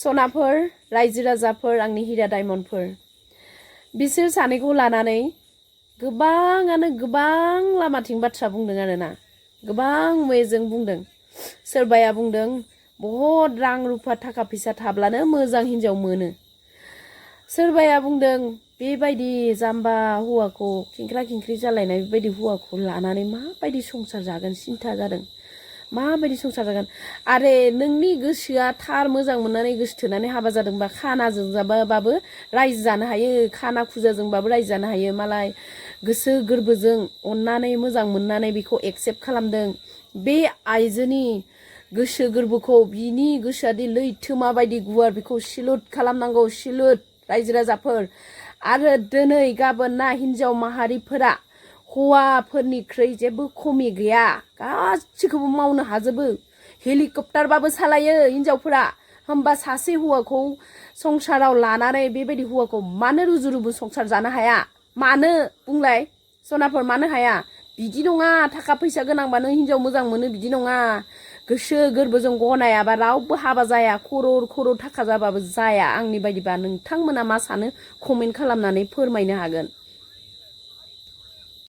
सनाफोर रायजो राजाफोर आंनि हिरा डायमन्डफोर बिसोर सानैखौ लानानै गोबाङानो गोबां लामाथिं बाथ्रा बुंदों आरोना गोबां वेजों बुंदों सोरबाया बुंदों बहुत रां रुफा थाखा फैसा थाब्लानो मोजां हिनजाव मोनो सोरबाया बुंदों बेबायदि जाम्बा हौवाखौ खिंख्रा खिंख्रि जालायनाय बेबायदि हौवाखौ लानानै माबायदि संसार जागोन सिन्था जादों माबायदि संसार जागोन आरे नोंनि गोसोआ थार मोजां मोननानै गोसो थोनानै हाबा जादोंबा खानाजों जाबाबो रायजो जानो हायो खाना खुजाजोंबाबो रायजो जानो हायो मालाय गोसो गोरबोजों अननानै मोजां मोननानै बेखौ एक्सेप्ट खालामदों बे आइजोनि गोसो गोरबोखौ बिनि गोसोआदि लैथोमा बायदि गुवार बेखौ सिलुट खालामनांगौ सिलुट रायजो राजाफोर आरो दिनै गाबोन ना हिनजाव माहारिफोरा हौवाफोरनिख्रुइ जेबो खमि गैया गासिखौबो मावनो हाजोबो हेलिकप्टारबाबो सालायो हिनजावफोरा होमबा सासे हौवाखौ संसाराव लानानै बेबायदि हौवाखौ मानो रुजु रुमु संसार जानो हाया मानो बुंलाय सनाफोर मानो हाया बिदि नङा थाखा फैसा गोनांबानो हिनजाव मोजां मोनो बिदि नङा गोसो गोरबोजों गनायाबा रावबो हाबा जाया खरर थाखा जाबाबो जाया आंनि बायदिबा नोंथांमोना मा सानो कमेन्ट खालामनानै फोरमायनो हागोन।